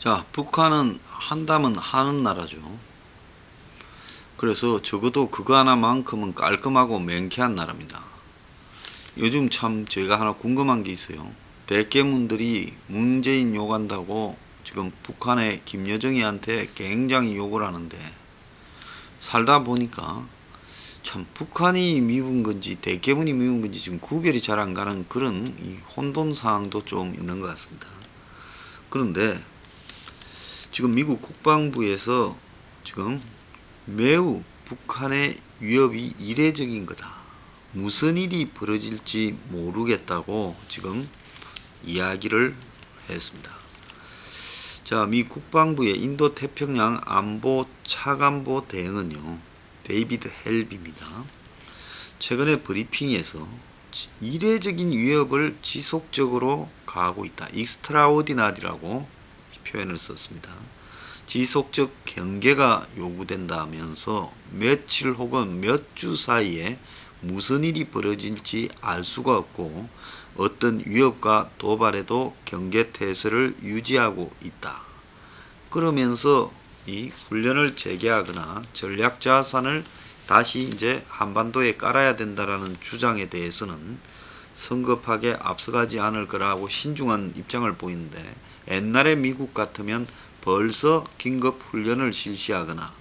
자, 북한은 한다면 하는 나라죠. 그래서 적어도 그거 하나만큼은 깔끔하고 명쾌한 나라입니다. 요즘 참 제가 하나 궁금한 게 있어요. 대깨문들이 문재인 욕한다고 지금 북한의 김여정이한테 굉장히 욕을 하는데, 살다 보니까 참 북한이 미운 건지 대깨문이 미운 건지 지금 구별이 잘 안 가는 그런 이 혼돈 사항도 좀 있는 것 같습니다. 그런데 지금 미국 국방부에서 지금 매우 북한의 위협이 이례적인 거다, 무슨 일이 벌어질지 모르겠다고 지금 이야기를 했습니다. 자, 미 국방부의 인도태평양 안보 차관보 대응은요, 데이비드 헬비입니다. 최근에 브리핑에서 이례적인 위협을 지속적으로 가하고 있다, 익스트라오디나리라고 표현을 썼습니다. 지속적 경계가 요구된다면서 며칠 혹은 몇 주 사이에 무슨 일이 벌어질지 알 수가 없고 어떤 위협과 도발에도 경계태세를 유지하고 있다. 그러면서 이 훈련을 재개하거나 전략자산을 다시 이제 한반도에 깔아야 된다라는 주장에 대해서는 성급하게 앞서가지 않을 거라고 신중한 입장을 보이는데, 옛날에 미국 같으면 벌써 긴급 훈련을 실시하거나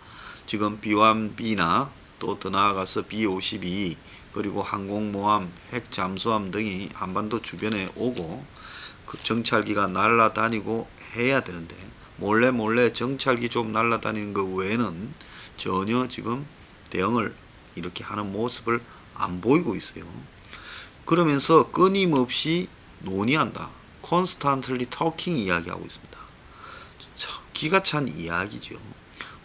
지금 B-1B나 또 더 나아가서 B-52 그리고 항공모함, 핵잠수함 등이 한반도 주변에 오고 그 정찰기가 날아다니고 해야 되는데, 몰래 정찰기 좀 날아다니는 것 외에는 전혀 지금 대응을 이렇게 하는 모습을 안 보이고 있어요. 그러면서 끊임없이 논의한다, constantly talking 이야기하고 있습니다. 기가 찬 이야기죠.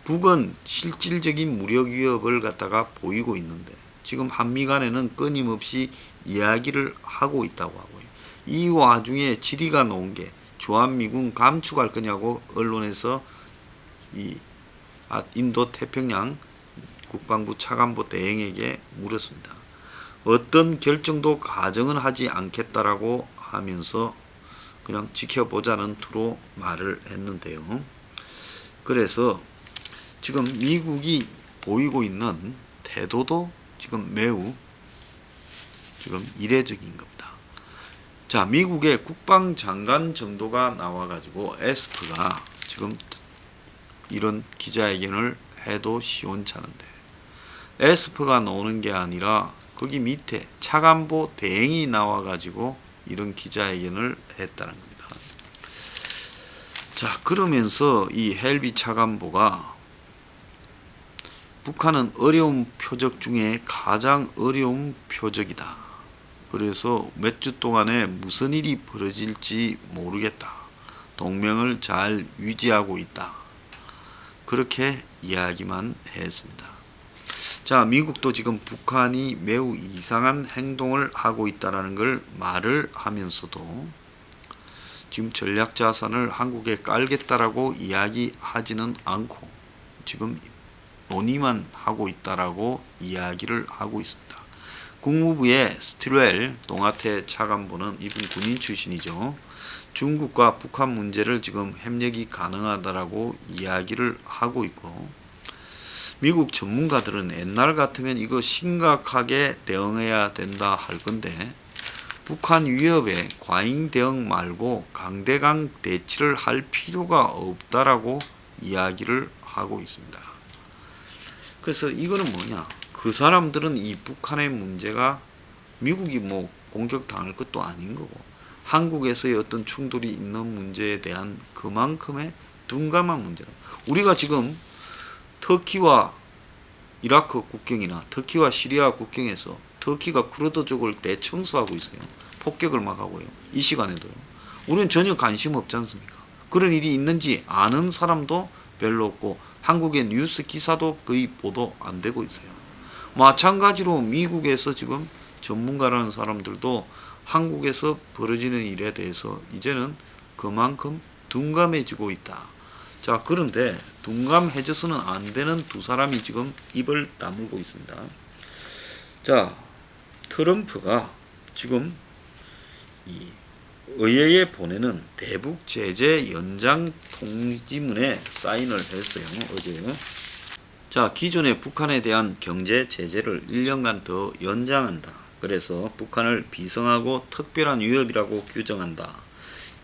북은 실질적인 무력 위협을 갖다가 보이고 있는데 지금 한미 간에는 끊임없이 이야기를 하고 있다고 하고요. 이 와중에 질의가 나온 게 주한미군 감축할 거냐고 언론에서 이 인도 태평양 국방부 차관보 대행에게 물었습니다. 어떤 결정도 가정은 하지 않겠다라고 하면서 그냥 지켜보자는 투로 말을 했는데요. 그래서 지금 미국이 보이고 있는 태도도 지금 매우 지금 이례적인 겁니다. 자, 미국의 국방장관 정도가 나와가지고 에스프가 지금 이런 기자회견을 해도 시원찮은데, 에스프가 나오는 게 아니라 거기 밑에 차관보 대행이 나와가지고 이런 기자회견을 했다는 겁니다. 자, 그러면서 이 헬비 차관보가 북한은 어려운 표적 중에 가장 어려운 표적이다. 그래서 몇 주 동안에 무슨 일이 벌어질지 모르겠다. 동맹을 잘 유지하고 있다. 그렇게 이야기만 했습니다. 자, 미국도 지금 북한이 매우 이상한 행동을 하고 있다는 걸 말을 하면서도 지금 전략자산을 한국에 깔겠다라고 이야기하지는 않고 지금 논의만 하고 있다라고 이야기를 하고 있습니다. 국무부의 스틸웰 동아태 차관보는, 이분 군인 출신이죠, 중국과 북한 문제를 지금 협력이 가능하다라고 이야기를 하고 있고, 미국 전문가들은 옛날 같으면 이거 심각하게 대응해야 된다 할 건데 북한 위협에 과잉 대응 말고 강대강 대치를 할 필요가 없다라고 이야기를 하고 있습니다. 그래서 이거는 뭐냐, 그 사람들은 이 북한의 문제가 미국이 뭐 공격당할 것도 아닌 거고 한국에서의 어떤 충돌이 있는 문제에 대한 그만큼의 둔감한 문제라. 우리가 지금 터키와 이라크 국경이나 터키와 시리아 국경에서 터키가 쿠르드족을 대청소하고 있어요. 폭격을 막 하고요. 이 시간에도요. 우리는 전혀 관심 없지 않습니까? 그런 일이 있는지 아는 사람도 별로 없고 한국의 뉴스 기사도 거의 보도 안 되고 있어요. 마찬가지로 미국에서 지금 전문가라는 사람들도 한국에서 벌어지는 일에 대해서 이제는 그만큼 둔감해지고 있다. 자, 그런데 둔감해져서는 안 되는 두 사람이 지금 입을 다물고 있습니다. 자, 트럼프가 지금 이 의회에 보내는 대북 제재 연장 통지문에 사인을 했어요. 어제. 자, 기존의 북한에 대한 경제 제재를 1년간 더 연장한다. 그래서 북한을 비상하고 특별한 위협이라고 규정한다.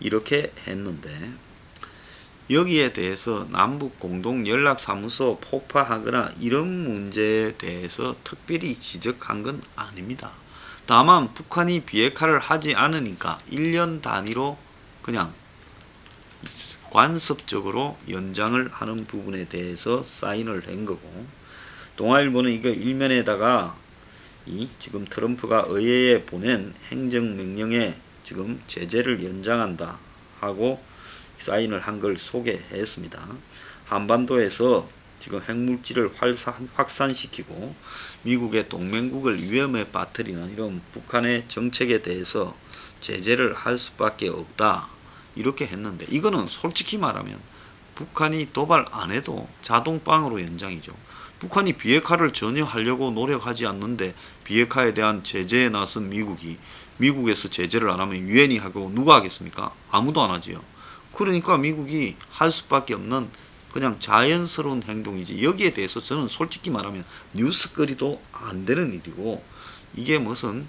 이렇게 했는데 여기에 대해서 남북 공동 연락사무소 폭파하거나 이런 문제에 대해서 특별히 지적한 건 아닙니다. 다만 북한이 비핵화를 하지 않으니까 1년 단위로 그냥 관습적으로 연장을 하는 부분에 대해서 사인을 한 거고, 동아일보는 이거 일면에다가 지금 트럼프가 의회에 보낸 행정명령에 지금 제재를 연장한다 하고 사인을 한 걸 소개했습니다. 한반도에서 지금 핵물질을 확산시키고 미국의 동맹국을 위험에 빠뜨리는 이런 북한의 정책에 대해서 제재를 할 수밖에 없다. 이렇게 했는데 이거는 솔직히 말하면 북한이 도발 안 해도 자동빵으로 연장이죠. 북한이 비핵화를 전혀 하려고 노력하지 않는데 비핵화에 대한 제재에 나선 미국에서 제재를 안 하면 유엔이 하고 누가 하겠습니까? 아무도 안 하지요. 그러니까 미국이 할 수밖에 없는 그냥 자연스러운 행동이지, 여기에 대해서 저는 솔직히 말하면 뉴스거리도 안 되는 일이고, 이게 무슨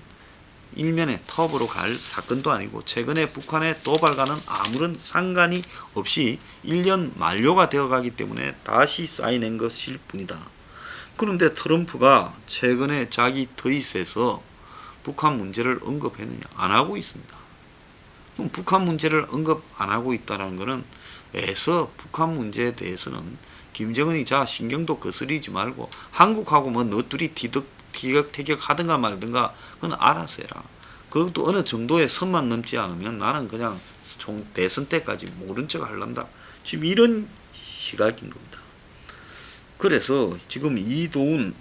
일면에 톱으로 갈 사건도 아니고 최근에 북한의 도발과는 아무런 상관이 없이 1년 만료가 되어가기 때문에 다시 사인한 것일 뿐이다. 그런데 트럼프가 최근에 자기 트윗에서 북한 문제를 언급했느냐? 안 하고 있습니다. 그럼 북한 문제를 언급 안 하고 있다는 것은 애서 북한 문제에 대해서는 김정은이 자 신경도 거스리지 말고 한국하고 뭐 너둘이 티격태격 하든가 말든가 그건 알아서 해라. 그것도 어느 정도의 선만 넘지 않으면 나는 그냥 대선 때까지 모른 척 할란다. 지금 이런 시각인 겁니다. 그래서 지금 이도훈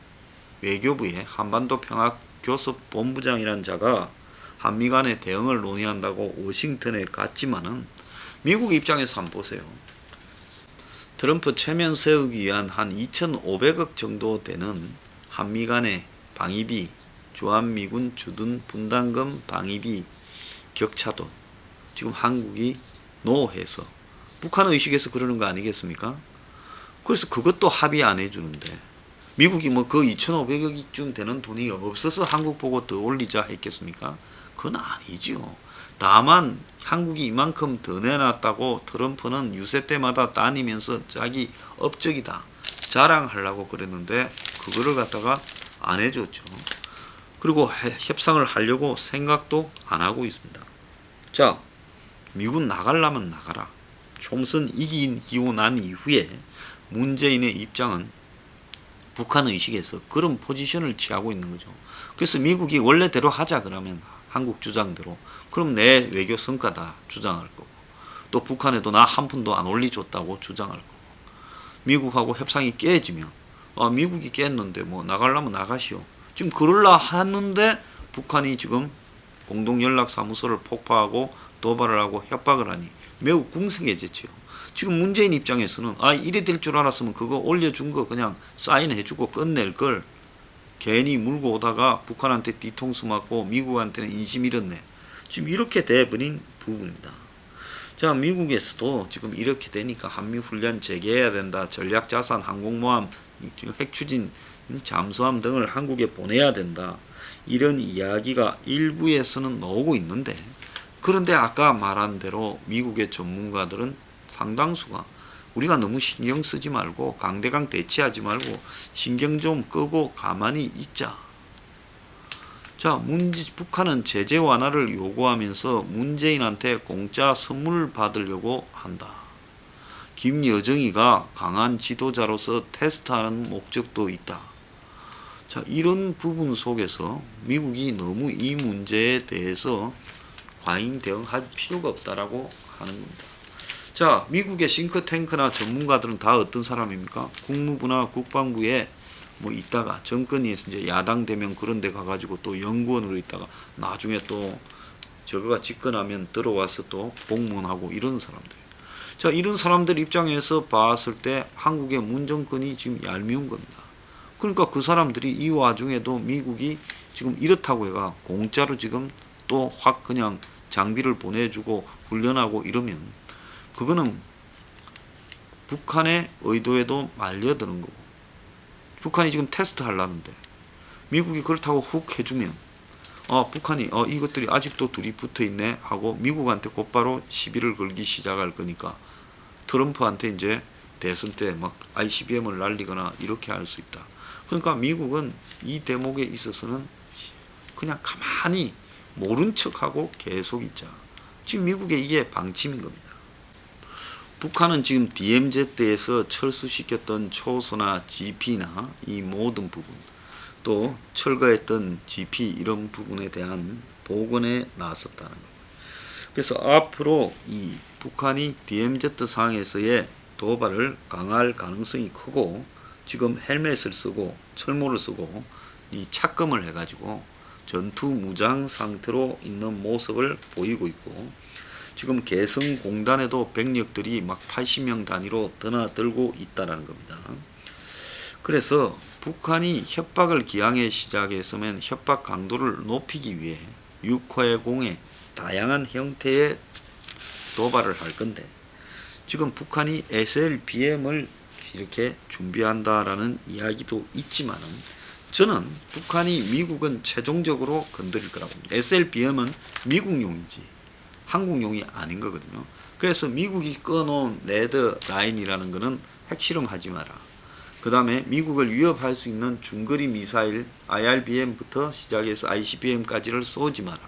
외교부의 한반도 평화교섭본부장이라는 자가 한미 간의 대응을 논의한다고 워싱턴에 갔지만은 미국 입장에서 한번 보세요. 트럼프 체면 세우기 위한 한 2,500억 정도 되는 한미 간의 방위비, 주한미군 주둔 분담금 방위비 격차도 지금 한국이 노해서 북한 의식에서 그러는 거 아니겠습니까? 그래서 그것도 합의 안 해주는데 미국이 뭐 그 2,500억쯤 되는 돈이 없어서 한국 보고 더 올리자 했겠습니까? 그건 아니지요. 다만 한국이 이만큼 더 내놨다고 트럼프는 유세 때마다 다니면서 자기 업적이다 자랑하려고 그랬는데 그거를 갖다가 안 해줬죠. 그리고 협상을 하려고 생각도 안 하고 있습니다. 자, 미군 나가려면 나가라. 총선 이기고 난 이후에 문재인의 입장은 북한 의식에서 그런 포지션을 취하고 있는 거죠. 그래서 미국이 원래대로 하자 그러면 한국 주장대로 그럼 내 외교 성과다 주장할 거고, 또 북한에도 나 한 푼도 안 올려줬다고 주장할 거고, 미국하고 협상이 깨지면 미국이 깼는데 뭐 나가려면 나가시오. 지금 그럴라 하는데 북한이 지금 공동연락사무소를 폭파하고 도발을 하고 협박을 하니 매우 궁색해졌지요. 지금 문재인 입장에서는 이래 될 줄 알았으면 그거 올려준 거 그냥 사인해주고 끝낼 걸 괜히 물고 오다가 북한한테 뒤통수 맞고 미국한테는 인심 잃었네. 지금 이렇게 돼버린 부분입니다. 자, 미국에서도 지금 이렇게 되니까 한미훈련 재개해야 된다. 전략자산, 항공모함, 핵추진, 잠수함 등을 한국에 보내야 된다. 이런 이야기가 일부에서는 나오고 있는데, 그런데 아까 말한 대로 미국의 전문가들은 상당수가 우리가 너무 신경 쓰지 말고 강대강 대치하지 말고 신경 좀 끄고 가만히 있자. 자, 북한은 제재 완화를 요구하면서 문재인한테 공짜 선물을 받으려고 한다. 김여정이가 강한 지도자로서 테스트하는 목적도 있다. 자, 이런 부분 속에서 미국이 너무 이 문제에 대해서 과잉 대응할 필요가 없다라고 하는 겁니다. 자, 미국의 싱크탱크나 전문가들은 다 어떤 사람입니까? 국무부나 국방부에 뭐 있다가 정권위에서 이제 야당 되면 그런 데 가가지고 또 연구원으로 있다가 나중에 또 저거가 집권하면 들어와서 또 복무하고 이런 사람들. 자, 이런 사람들 입장에서 봤을 때 한국의 문정권이 지금 얄미운 겁니다. 그러니까 그 사람들이 이 와중에도 미국이 지금 이렇다고 해가 공짜로 지금 또 확 그냥 장비를 보내주고 훈련하고 이러면 그거는 북한의 의도에도 말려드는 거고, 북한이 지금 테스트 하려는데 미국이 그렇다고 훅 해주면 북한이 이것들이 아직도 둘이 붙어있네 하고 미국한테 곧바로 시비를 걸기 시작할 거니까 트럼프한테 이제 대선 때 막 ICBM을 날리거나 이렇게 할 수 있다. 그러니까 미국은 이 대목에 있어서는 그냥 가만히 모른 척하고 계속 있자. 지금 미국의 이게 방침인 겁니다. 북한은 지금 DMZ에서 철수시켰던 초소나 GP나 이 모든 부분, 또 철거했던 GP 이런 부분에 대한 복원에 나섰다는 겁니다. 그래서 앞으로 이 북한이 DMZ 상에서의 도발을 강화할 가능성이 크고, 지금 헬멧을 쓰고 철모를 쓰고 이 착금을 해가지고 전투 무장 상태로 있는 모습을 보이고 있고, 지금 개성 공단에도 병력들이 막 80명 단위로 드나들고 있다는 겁니다. 그래서 북한이 협박을 기항에 시작했으면 협박 강도를 높이기 위해 육해공의 다양한 형태의 도발을 할 건데, 지금 북한이 SLBM을 이렇게 준비한다라는 이야기도 있지만은, 저는 북한이 미국은 최종적으로 건드릴 거라고 봅니다. SLBM은 미국용이지 한국용이 아닌 거거든요. 그래서 미국이 꺼놓은 레드 라인이라는 거는 핵실험하지 마라. 그 다음에 미국을 위협할 수 있는 중거리 미사일 IRBM부터 시작해서 ICBM까지를 쏘지 마라.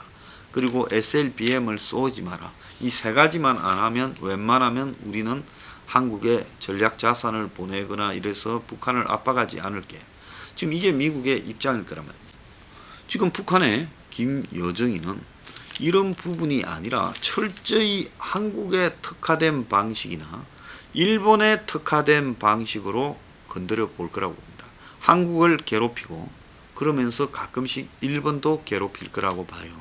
그리고 SLBM을 쏘지 마라. 이 세 가지만 안 하면 웬만하면 우리는 한국에 전략 자산을 보내거나 이래서 북한을 압박하지 않을게. 지금 이게 미국의 입장일 거란 말이에요. 지금 북한의 김여정이는 이런 부분이 아니라 철저히 한국에 특화된 방식이나 일본에 특화된 방식으로 건드려 볼 거라고 봅니다. 한국을 괴롭히고 그러면서 가끔씩 일본도 괴롭힐 거라고 봐요.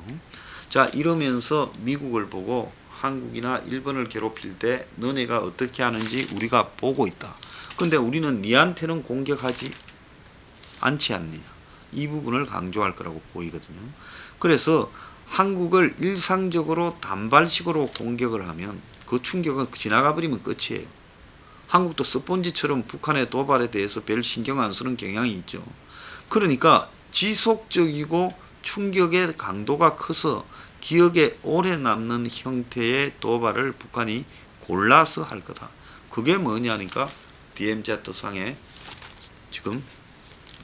자, 이러면서 미국을 보고 한국이나 일본을 괴롭힐 때 너네가 어떻게 하는지 우리가 보고 있다. 근데 우리는 니한테는 공격하지 않지 않느냐. 이 부분을 강조할 거라고 보이거든요. 그래서 한국을 일상적으로 단발식으로 공격을 하면 그 충격은 지나가 버리면 끝이에요. 한국도 스폰지처럼 북한의 도발에 대해서 별 신경 안 쓰는 경향이 있죠. 그러니까 지속적이고 충격의 강도가 커서 기억에 오래 남는 형태의 도발을 북한이 골라서 할 거다. 그게 뭐냐니까 DMZ상의 지금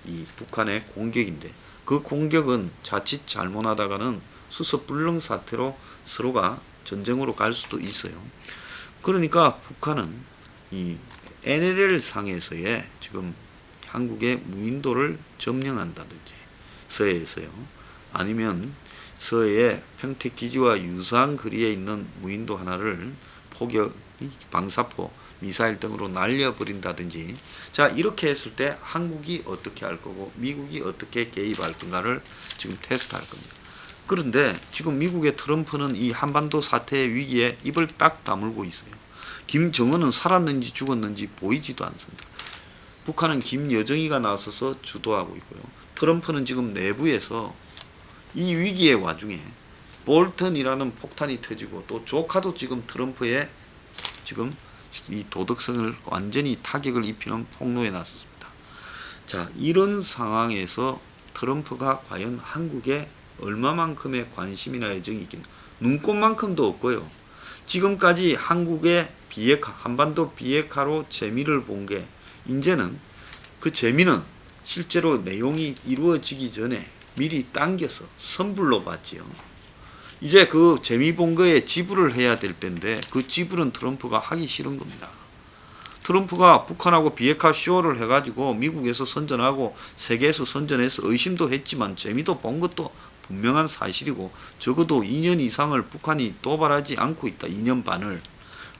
이 북한의 공격인데, 그 공격은 자칫 잘못하다가는 수습불능 사태로 서로가 전쟁으로 갈 수도 있어요. 그러니까 북한은 이 NLL 상에서의 지금 한국의 무인도를 점령한다든지 서해에서요, 아니면 서해의 평택기지와 유사한 거리에 있는 무인도 하나를 포격, 방사포, 미사일 등으로 날려버린다든지, 자, 이렇게 했을 때 한국이 어떻게 할 거고 미국이 어떻게 개입할 건가를 지금 테스트할 겁니다. 그런데 지금 미국의 트럼프는 이 한반도 사태의 위기에 입을 딱 다물고 있어요. 김정은은 살았는지 죽었는지 보이지도 않습니다. 북한은 김여정이가 나서서 주도하고 있고요. 트럼프는 지금 내부에서 이 위기의 와중에 볼턴이라는 폭탄이 터지고 또 조카도 지금 트럼프의 지금 이 도덕성을 완전히 타격을 입히는 폭로에 나섰습니다. 자, 이런 상황에서 트럼프가 과연 한국에 얼마만큼의 관심이나 애정이 있겠나. 눈꽃만큼도 없고요. 지금까지 한국의 비핵화, 한반도 비핵화로 재미를 본 게, 이제는 그 재미는 실제로 내용이 이루어지기 전에 미리 당겨서 선불로 받지요. 이제 그 재미 본 거에 지불을 해야 될 텐데 그 지불은 트럼프가 하기 싫은 겁니다. 트럼프가 북한하고 비핵화 쇼를 해가지고 미국에서 선전하고 세계에서 선전해서 의심도 했지만 재미도 본 것도 분명한 사실이고, 적어도 2년 이상을 북한이 도발하지 않고 있다. 2년 반을.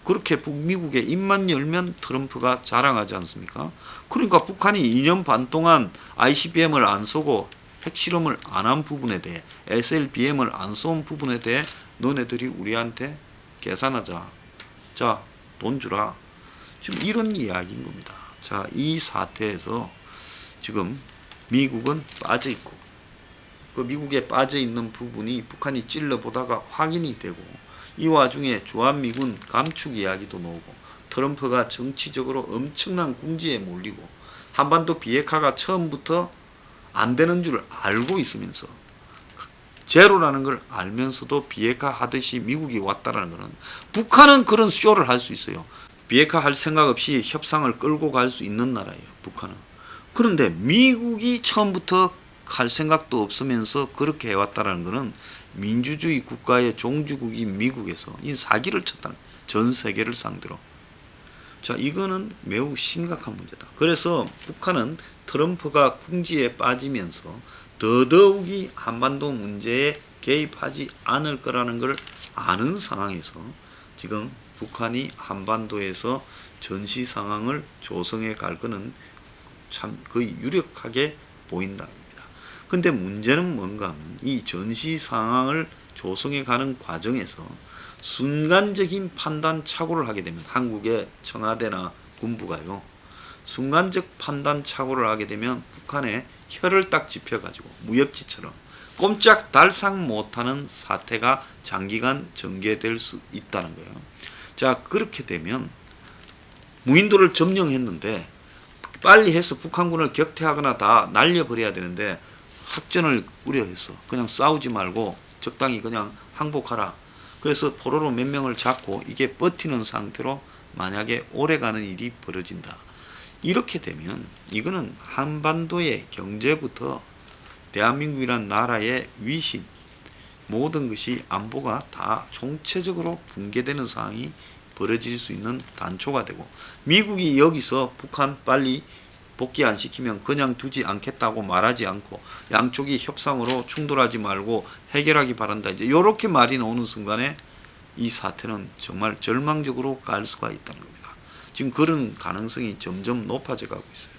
그렇게 북미국에 입만 열면 트럼프가 자랑하지 않습니까? 그러니까 북한이 2년 반 동안 ICBM을 안 쏘고 핵실험을 안 한 부분에 대해, SLBM을 안 쏜 부분에 대해 너네들이 우리한테 계산하자. 자, 돈 주라. 지금 이런 이야기인 겁니다. 자, 이 사태에서 지금 미국은 빠져 있고 그 미국에 빠져 있는 부분이 북한이 찔러보다가 확인이 되고, 이 와중에 주한미군 감축 이야기도 나오고, 트럼프가 정치적으로 엄청난 궁지에 몰리고, 한반도 비핵화가 처음부터 안 되는 줄 알고 있으면서, 제로라는 걸 알면서도 비핵화 하듯이 미국이 왔다라는 것은, 북한은 그런 쇼를 할 수 있어요. 비핵화 할 생각 없이 협상을 끌고 갈 수 있는 나라예요, 북한은. 그런데 미국이 처음부터 할 생각도 없으면서 그렇게 해왔다라는 것은 민주주의 국가의 종주국인 미국에서 이 사기를 쳤다는 거예요. 전 세계를 상대로. 자, 이거는 매우 심각한 문제다. 그래서 북한은 트럼프가 궁지에 빠지면서 더더욱이 한반도 문제에 개입하지 않을 거라는 걸 아는 상황에서 지금 북한이 한반도에서 전시 상황을 조성해 갈 거는 참 거의 유력하게 보인다. 근데 문제는 뭔가 하면 이 전시 상황을 조성해 가는 과정에서 순간적인 판단 착오를 하게 되면, 한국의 청와대나 군부가요, 순간적 판단 착오를 하게 되면 북한에 혀를 딱 짚어가지고 무협지처럼 꼼짝달싹 못하는 사태가 장기간 전개될 수 있다는 거예요. 자, 그렇게 되면 무인도를 점령했는데 빨리 해서 북한군을 격퇴하거나 다 날려버려야 되는데, 확전을 우려해서 그냥 싸우지 말고 적당히 그냥 항복하라. 그래서 포로로 몇 명을 잡고 이게 버티는 상태로 만약에 오래가는 일이 벌어진다. 이렇게 되면 이거는 한반도의 경제부터 대한민국이란 나라의 위신, 모든 것이 안보가 다 총체적으로 붕괴되는 상황이 벌어질 수 있는 단초가 되고, 미국이 여기서 북한 빨리 복귀 안 시키면 그냥 두지 않겠다고 말하지 않고 양쪽이 협상으로 충돌하지 말고 해결하기 바란다, 이제 이렇게 말이 나오는 순간에 이 사태는 정말 절망적으로 갈 수가 있다는 겁니다. 지금 그런 가능성이 점점 높아져 가고 있어요.